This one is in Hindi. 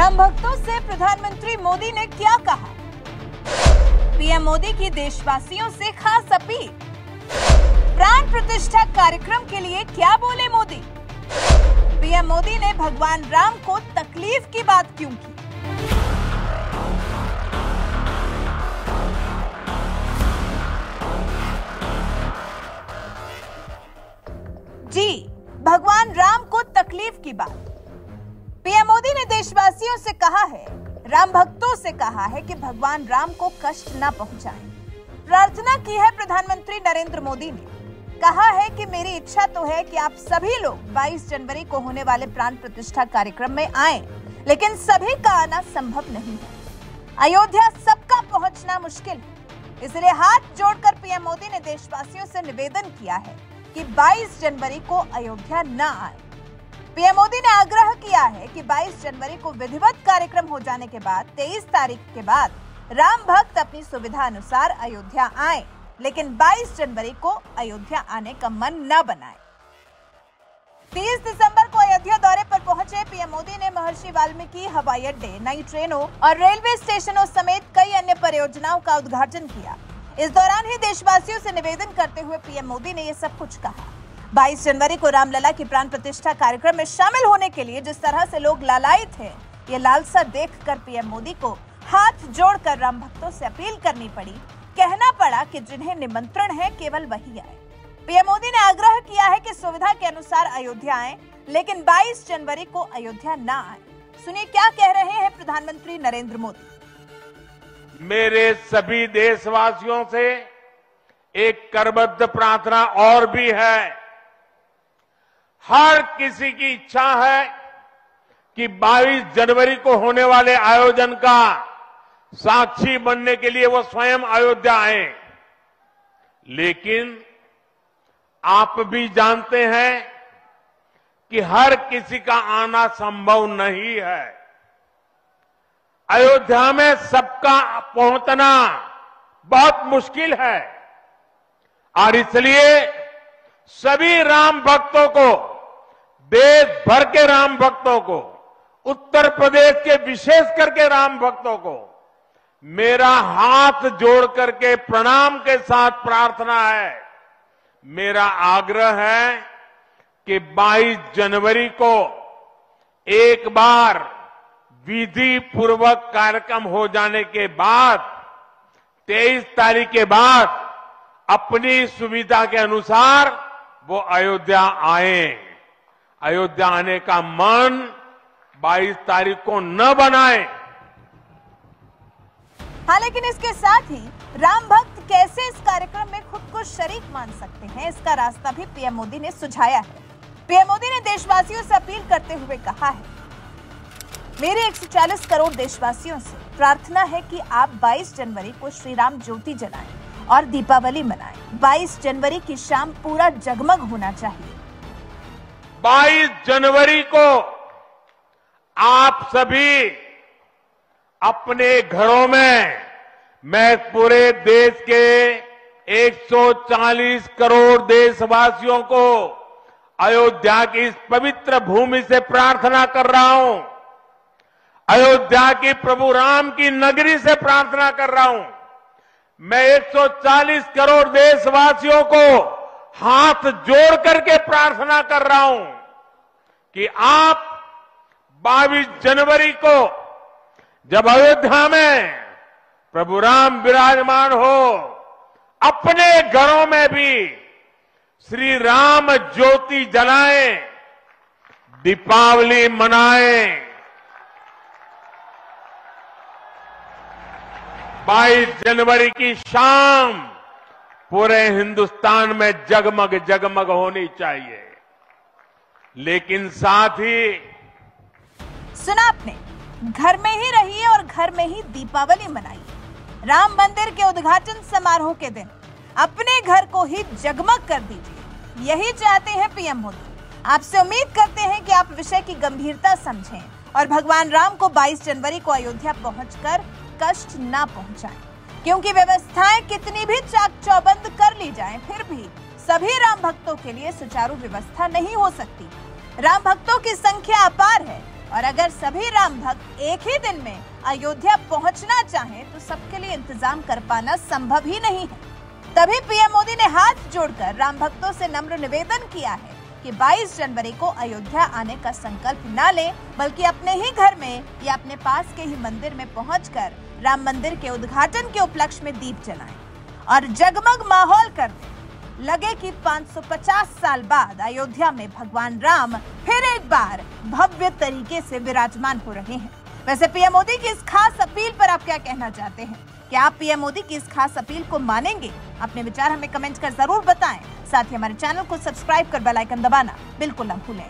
राम भक्तों से प्रधानमंत्री मोदी ने क्या कहा? पीएम मोदी की देशवासियों से खास अपील। प्राण प्रतिष्ठा कार्यक्रम के लिए क्या बोले मोदी? पीएम मोदी ने भगवान राम को तकलीफ की बात क्यों की? जी, भगवान राम को तकलीफ की बात। पीएम मोदी ने देशवासियों से कहा है, राम भक्तों से कहा है कि भगवान राम को कष्ट न पहुंचाएं। प्रार्थना की है प्रधानमंत्री नरेंद्र मोदी ने। कहा है कि मेरी इच्छा तो है कि आप सभी लोग 22 जनवरी को होने वाले प्राण प्रतिष्ठा कार्यक्रम में आएं, लेकिन सभी का आना संभव नहीं है। अयोध्या सबका पहुंचना मुश्किल है, इसलिए हाथ जोड़कर पीएम मोदी ने देशवासियों से निवेदन किया है कि 22 जनवरी को अयोध्या न आए। पीएम मोदी ने आग्रह किया है कि 22 जनवरी को विधिवत कार्यक्रम हो जाने के बाद 23 तारीख के बाद राम भक्त अपनी सुविधा अनुसार अयोध्या आए, लेकिन 22 जनवरी को अयोध्या आने का मन न बनाए। 30 दिसंबर को अयोध्या दौरे पर पहुंचे पीएम मोदी ने महर्षि वाल्मीकि हवाई अड्डे, नई ट्रेनों और रेलवे स्टेशनों समेत कई अन्य परियोजनाओं का उद्घाटन किया। इस दौरान ही देशवासियों से निवेदन करते हुए पीएम मोदी ने ये सब कुछ कहा। 22 जनवरी को रामलला की प्राण प्रतिष्ठा कार्यक्रम में शामिल होने के लिए जिस तरह से लोग लालायित हैं, ये लालसा देखकर पीएम मोदी को हाथ जोड़कर राम भक्तों से अपील करनी पड़ी। कहना पड़ा कि जिन्हें निमंत्रण है केवल वही आए। पीएम मोदी ने आग्रह किया है कि सुविधा के अनुसार अयोध्या आए, लेकिन 22 जनवरी को अयोध्या न आए। सुनिए क्या कह रहे हैं प्रधानमंत्री नरेंद्र मोदी। मेरे सभी देशवासियों से एक करबद्ध प्रार्थना और भी है। हर किसी की इच्छा है कि 22 जनवरी को होने वाले आयोजन का साक्षी बनने के लिए वो स्वयं अयोध्या आए, लेकिन आप भी जानते हैं कि हर किसी का आना संभव नहीं है। अयोध्या में सबका पहुंचना बहुत मुश्किल है और इसलिए सभी राम भक्तों को, देश भर के राम भक्तों को, उत्तर प्रदेश के विशेष करके राम भक्तों को मेरा हाथ जोड़ करके प्रणाम के साथ प्रार्थना है, मेरा आग्रह है कि 22 जनवरी को एक बार विधि पूर्वक कार्यक्रम हो जाने के बाद 23 तारीख के बाद अपनी सुविधा के अनुसार वो अयोध्या आए। अयोध्या आने का मन 22 तारीख को न बनाए। हाँ, लेकिन इसके साथ ही राम भक्त कैसे इस कार्यक्रम में खुद को शरीक मान सकते हैं, इसका रास्ता भी पीएम मोदी ने सुझाया है। पीएम मोदी ने देशवासियों से अपील करते हुए कहा है, मेरे 140 करोड़ देशवासियों से प्रार्थना है कि आप 22 जनवरी को श्री राम ज्योति जलाएं और दीपावली मनाएं। 22 जनवरी की शाम पूरा जगमग होना चाहिए। 22 जनवरी को आप सभी अपने घरों में, मैं पूरे देश के 140 करोड़ देशवासियों को अयोध्या की इस पवित्र भूमि से प्रार्थना कर रहा हूं। अयोध्या की प्रभु राम की नगरी से प्रार्थना कर रहा हूं। मैं 140 करोड़ देशवासियों को हाथ जोड़ करके प्रार्थना कर रहा हूं कि आप 22 जनवरी को जब अयोध्या में प्रभु राम विराजमान हो, अपने घरों में भी श्री राम ज्योति जलाएं, दीपावली मनाएं। 22 जनवरी की शाम पूरे हिंदुस्तान में जगमग जगमग होनी चाहिए। लेकिन साथ ही सुना आपने, घर में ही रहिए और घर में ही दीपावली मनाइए। राम मंदिर के उद्घाटन समारोह के दिन अपने घर को ही जगमग कर दीजिए। यही चाहते हैं पीएम मोदी। आपसे उम्मीद करते हैं कि आप विषय की गंभीरता समझें और भगवान राम को 22 जनवरी को अयोध्या पहुंचकर कष्ट ना पहुंचाएं, क्योंकि व्यवस्थाएं कितनी भी चाक चौबंद कर ली जाएं, फिर भी सभी राम भक्तों के लिए सुचारू व्यवस्था नहीं हो सकती। राम भक्तों की संख्या अपार है और अगर सभी राम भक्त एक ही दिन में अयोध्या पहुंचना चाहें तो सबके लिए इंतजाम कर पाना संभव ही नहीं है। तभी पीएम मोदी ने हाथ जोड़कर राम भक्तों से नम्र निवेदन किया है कि 22 जनवरी को अयोध्या आने का संकल्प न लें, बल्कि अपने ही घर में या अपने पास के ही मंदिर में पहुंचकर राम मंदिर के उद्घाटन के उपलक्ष्य में दीप जलाएं और जगमग माहौल कर दें। लगे कि 550 साल बाद अयोध्या में भगवान राम फिर एक बार भव्य तरीके से विराजमान हो रहे हैं। वैसे पीएम मोदी की इस खास अपील पर आप क्या कहना चाहते हैं? क्या आप पीएम मोदी की इस खास अपील को मानेंगे? अपने विचार हमें कमेंट कर जरूर बताएं। साथ ही हमारे चैनल को सब्सक्राइब कर बेल आइकन दबाना बिल्कुल न भूलें।